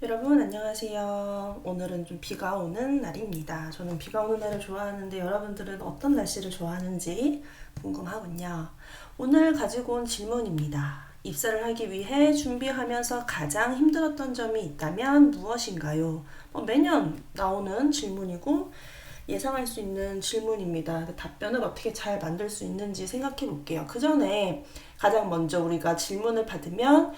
여러분 안녕하세요. 오늘은 좀 비가 오는 날입니다. 저는 비가 오는 날을 좋아하는데 여러분들은 어떤 날씨를 좋아하는지 궁금하군요. 오늘 가지고 온 질문입니다. 입사를 하기 위해 준비하면서 가장 힘들었던 점이 있다면 무엇인가요? 매년 나오는 질문이고 예상할 수 있는 질문입니다. 답변을 어떻게 잘 만들 수 있는지 생각해 볼게요. 그 전에 가장 먼저 우리가 질문을 받으면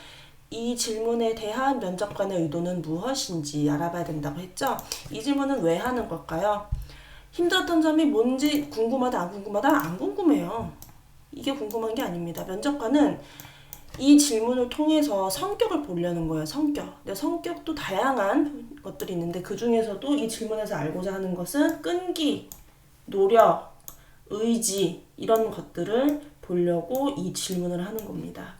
이 질문에 대한 면접관의 의도는 무엇인지 알아봐야 된다고 했죠? 이 질문은 왜 하는 걸까요? 힘들었던 점이 뭔지 궁금하다, 안 궁금하다? 안 궁금해요. 이게 궁금한 게 아닙니다. 면접관은 이 질문을 통해서 성격을 보려는 거예요. 성격. 근데 성격도 다양한 것들이 있는데 그 중에서도 이 질문에서 알고자 하는 것은 끈기, 노력, 의지 이런 것들을 보려고 이 질문을 하는 겁니다.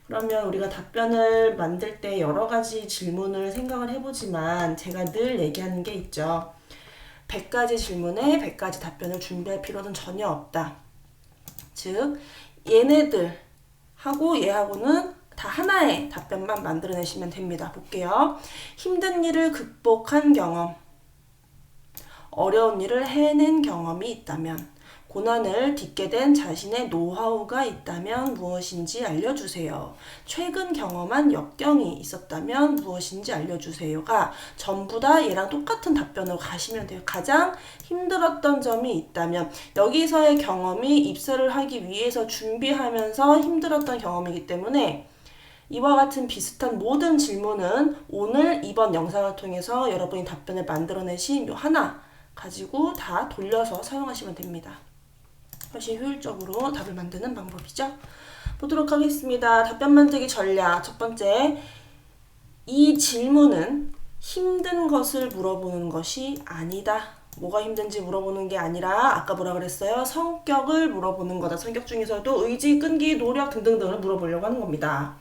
그러면 우리가 답변을 만들 때 여러 가지 질문을 생각을 해보지만 제가 늘 얘기하는 게 있죠. 100가지 질문에 100가지 답변을 준비할 필요는 전혀 없다. 즉 얘네들하고 얘하고는 다 하나의 답변만 만들어내시면 됩니다. 볼게요. 힘든 일을 극복한 경험, 어려운 일을 해낸 경험이 있다면, 고난을 딛게 된 자신의 노하우가 있다면 무엇인지 알려주세요. 최근 경험한 역경이 있었다면 무엇인지 알려주세요가 전부 다 얘랑 똑같은 답변으로 가시면 돼요. 가장 힘들었던 점이 있다면, 여기서의 경험이 입사를 하기 위해서 준비하면서 힘들었던 경험이기 때문에 이와 같은 비슷한 모든 질문은 오늘 이번 영상을 통해서 여러분이 답변을 만들어내신 요 하나 가지고 다 돌려서 사용하시면 됩니다. 훨씬 효율적으로 답을 만드는 방법이죠. 보도록 하겠습니다. 답변 만들기 전략. 첫 번째, 이 질문은 힘든 것을 물어보는 것이 아니다. 뭐가 힘든지 물어보는 게 아니라 아까 뭐라 그랬어요? 성격을 물어보는 거다. 성격 중에서도 의지, 끈기, 노력 등등등을 물어보려고 하는 겁니다.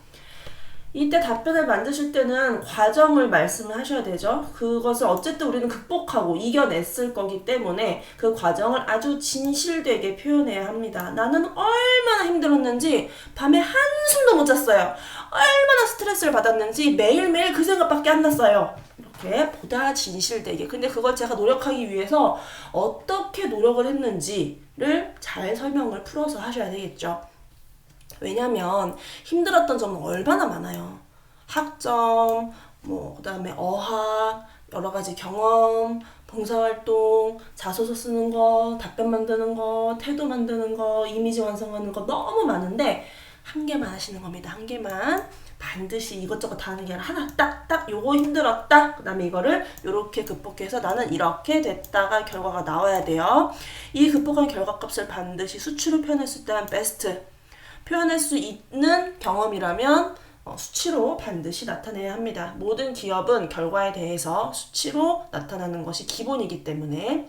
이때 답변을 만드실 때는 과정을 말씀을 하셔야 되죠. 그것을 어쨌든 우리는 극복하고 이겨냈을 거기 때문에 그 과정을 아주 진실되게 표현해야 합니다. 나는 얼마나 힘들었는지 밤에 한숨도 못 잤어요. 얼마나 스트레스를 받았는지 매일매일 그 생각밖에 안 났어요. 이렇게 보다 진실되게. 근데 그걸 제가 노력하기 위해서 어떻게 노력을 했는지를 잘 설명을 풀어서 하셔야 되겠죠. 왜냐면 힘들었던 점은 얼마나 많아요. 학점, 그다음에 어학, 여러 가지 경험, 봉사활동, 자소서 쓰는 거, 답변 만드는 거, 태도 만드는 거, 이미지 완성하는 거 너무 많은데 한 개만 하시는 겁니다. 한 개만. 반드시 이것저것 다 하는 게 아니라 하나 딱 요거 힘들었다. 그 다음에 이거를 요렇게 극복해서 나는 이렇게 됐다가 결과가 나와야 돼요. 이 극복한 결과값을 반드시 수치로 표현했을 때는 베스트. 표현할 수 있는 경험이라면 수치로 반드시 나타내야 합니다. 모든 기업은 결과에 대해서 수치로 나타나는 것이 기본이기 때문에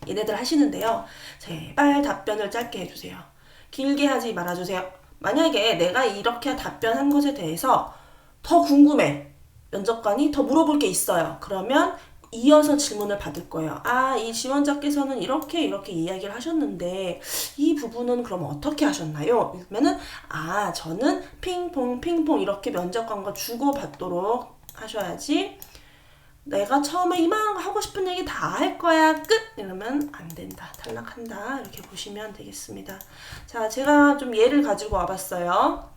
얘네들 하시는데요. 제발 답변을 짧게 해주세요. 길게 하지 말아주세요. 만약에 내가 이렇게 답변한 것에 대해서 더 궁금해. 면접관이 더 물어볼 게 있어요. 그러면 이어서 질문을 받을 거예요. 이 지원자께서는 이렇게 이야기를 하셨는데 이 부분은 그럼 어떻게 하셨나요? 그러면은 저는 핑퐁 이렇게 면접관과 주고받도록 하셔야지. 내가 처음에 이만 하고 싶은 얘기 다 할 거야 끝! 이러면 안 된다. 탈락한다. 이렇게 보시면 되겠습니다. 자, 제가 좀 예를 가지고 와봤어요.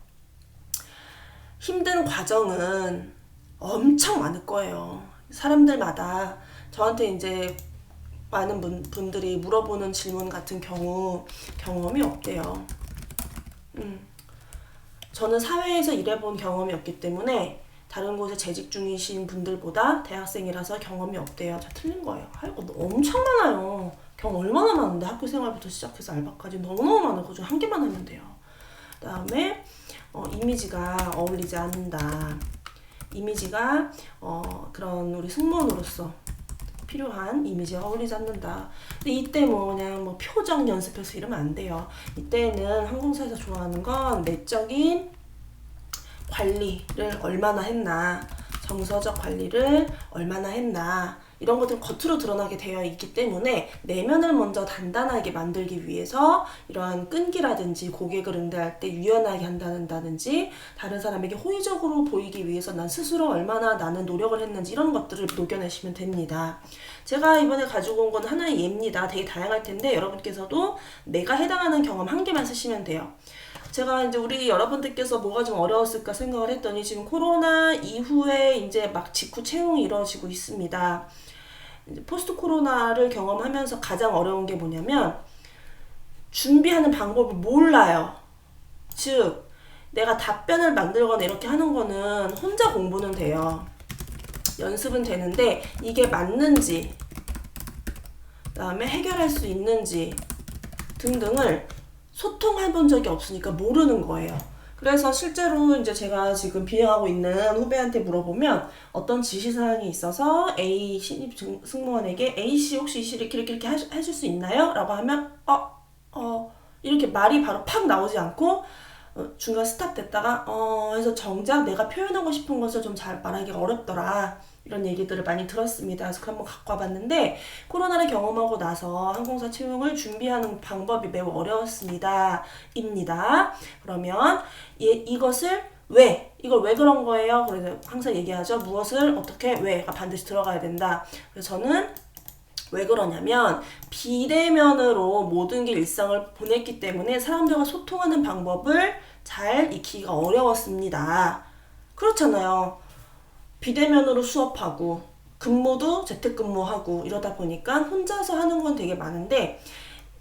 힘든 과정은 엄청 많을 거예요. 사람들마다 저한테 이제 많은 분들이 물어보는 질문 같은 경험이 없대요. 저는 사회에서 일해본 경험이 없기 때문에 다른 곳에 재직 중이신 분들보다 대학생이라서 경험이 없대요. 자, 틀린 거예요. 할 거 엄청 많아요. 경험 얼마나 많은데 학교 생활부터 시작해서 알바까지 너무너무 많아요. 그중 한 개만 하면 돼요. 그 다음에 이미지가 어울리지 않는다. 이미지가 그런 우리 승무원으로서 필요한 이미지가 어울리지 않는다. 근데 이때 그냥 표정 연습해서 이러면 안 돼요. 이때는 항공사에서 좋아하는 건 내적인 관리를 얼마나 했나, 정서적 관리를 얼마나 했나, 이런 것들은 겉으로 드러나게 되어 있기 때문에 내면을 먼저 단단하게 만들기 위해서 이러한 끈기라든지 고객을 응대할 때 유연하게 한다든지 다른 사람에게 호의적으로 보이기 위해서 난 스스로 얼마나 나는 노력을 했는지 이런 것들을 녹여내시면 됩니다. 제가 이번에 가지고 온 건 하나의 예입니다. 되게 다양할 텐데 여러분께서도 내가 해당하는 경험 한 개만 쓰시면 돼요. 제가 이제 우리 여러분들께서 뭐가 좀 어려웠을까 생각을 했더니 지금 코로나 이후에 이제 막 직후 채용이 이루어지고 있습니다. 이제 포스트 코로나를 경험하면서 가장 어려운 게 뭐냐면 준비하는 방법을 몰라요. 즉 내가 답변을 만들거나 이렇게 하는 거는 혼자 공부는 돼요. 연습은 되는데 이게 맞는지 그다음에 해결할 수 있는지 등등을 소통해 본 적이 없으니까 모르는 거예요. 그래서 실제로 이제 제가 지금 비행하고 있는 후배한테 물어보면 어떤 지시사항이 있어서 A 신입 승무원에게 A씨 혹시 이렇게 해줄 수 있나요? 라고 하면 이렇게 말이 바로 팍 나오지 않고 중간 스탑 됐다가 해서 정작 내가 표현하고 싶은 것을 좀 잘 말하기가 어렵더라. 이런 얘기들을 많이 들었습니다. 그래서 한번 갖고 와봤는데 코로나를 경험하고 나서 항공사 채용을 준비하는 방법이 매우 어려웠습니다. 입니다. 그러면 이것을 이걸 왜 그런 거예요? 그래서 항상 얘기하죠. 무엇을 어떻게 왜가 반드시 들어가야 된다. 그래서 저는 왜 그러냐면 비대면으로 모든 게 일상을 보냈기 때문에 사람들과 소통하는 방법을 잘 익히기가 어려웠습니다. 그렇잖아요. 비대면으로 수업하고 근무도 재택근무하고 이러다 보니까 혼자서 하는 건 되게 많은데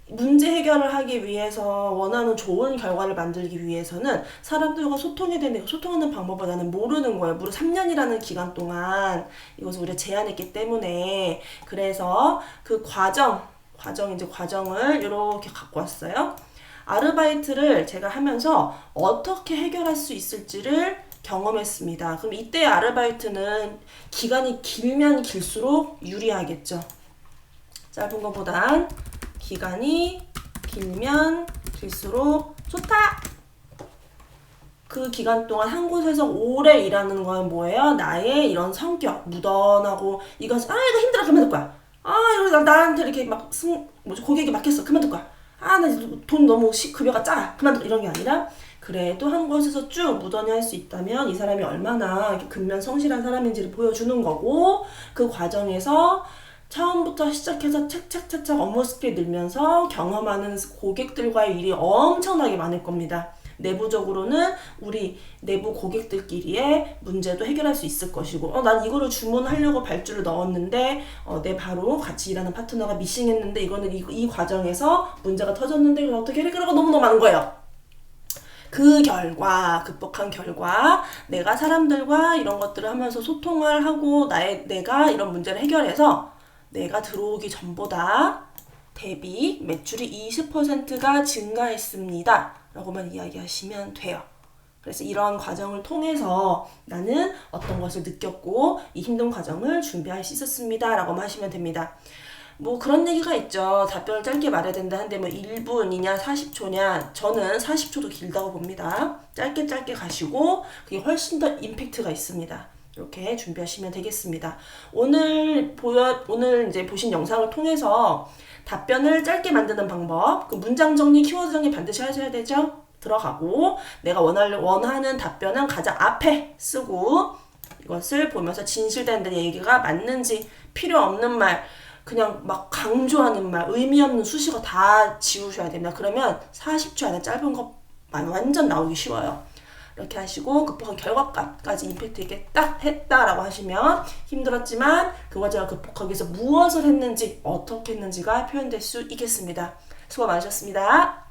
문제 해결을 하기 위해서 원하는 좋은 결과를 만들기 위해서는 사람들과 소통해야 되는데 소통하는 방법을 나는 모르는 거예요. 무려 3년이라는 기간 동안 이것을 우리가 제안했기 때문에 그래서 그 과정을 이렇게 갖고 왔어요. 아르바이트를 제가 하면서 어떻게 해결할 수 있을지를 경험했습니다. 그럼 이때 아르바이트는 기간이 길면 길수록 유리하겠죠. 짧은 것보단 기간이 길면 길수록 좋다. 그 기간 동안 한 곳에서 오래 일하는 건 뭐예요? 나의 이런 성격, 무던하고 이거 힘들어 그만둘 거야. 이거 나한테 이렇게 막 고객이 막혔어 그만둘 거야. 나 돈 너무 급여가 작아 그만둘 이런 게 아니라 그래도 한 곳에서 쭉 무던히 할 수 있다면 이 사람이 얼마나 근면 성실한 사람인지를 보여주는 거고 그 과정에서 처음부터 시작해서 착착착착 업무 스킬이 늘면서 경험하는 고객들과의 일이 엄청나게 많을 겁니다. 내부적으로는 우리 내부 고객들끼리의 문제도 해결할 수 있을 것이고 난 이거를 주문하려고 발주를 넣었는데 내 바로 같이 일하는 파트너가 미싱했는데 이거는 이 과정에서 문제가 터졌는데 이걸 어떻게 해결하고 너무너무 많은 거예요. 그 결과 극복한 결과 내가 사람들과 이런 것들을 하면서 소통을 하고 내가 이런 문제를 해결해서 내가 들어오기 전보다 대비 매출이 20%가 증가했습니다. 라고만 이야기하시면 돼요. 그래서 이런 과정을 통해서 나는 어떤 것을 느꼈고 이 힘든 과정을 준비할 수 있었습니다. 라고만 하시면 됩니다. 뭐 그런 얘기가 있죠. 답변을 짧게 말해야 된다 한데 뭐 1분이냐 40초냐 저는 40초도 길다고 봅니다. 짧게 가시고 그게 훨씬 더 임팩트가 있습니다. 이렇게 준비하시면 되겠습니다. 오늘 이제 보신 영상을 통해서 답변을 짧게 만드는 방법, 그 문장 정리, 키워드 정리 반드시 하셔야 되죠? 들어가고 내가 원하는 답변은 가장 앞에 쓰고 이것을 보면서 진실된 얘기가 맞는지 필요 없는 말 그냥 막 강조하는 말, 의미 없는 수식어 다 지우셔야 됩니다. 그러면 40초 안에 짧은 것만 완전 나오기 쉬워요. 이렇게 하시고 극복한 결과까지 임팩트 있게 딱 했다라고 하시면 힘들었지만 그 과정을 극복하기 위해서 무엇을 했는지 어떻게 했는지가 표현될 수 있겠습니다. 수고 많으셨습니다.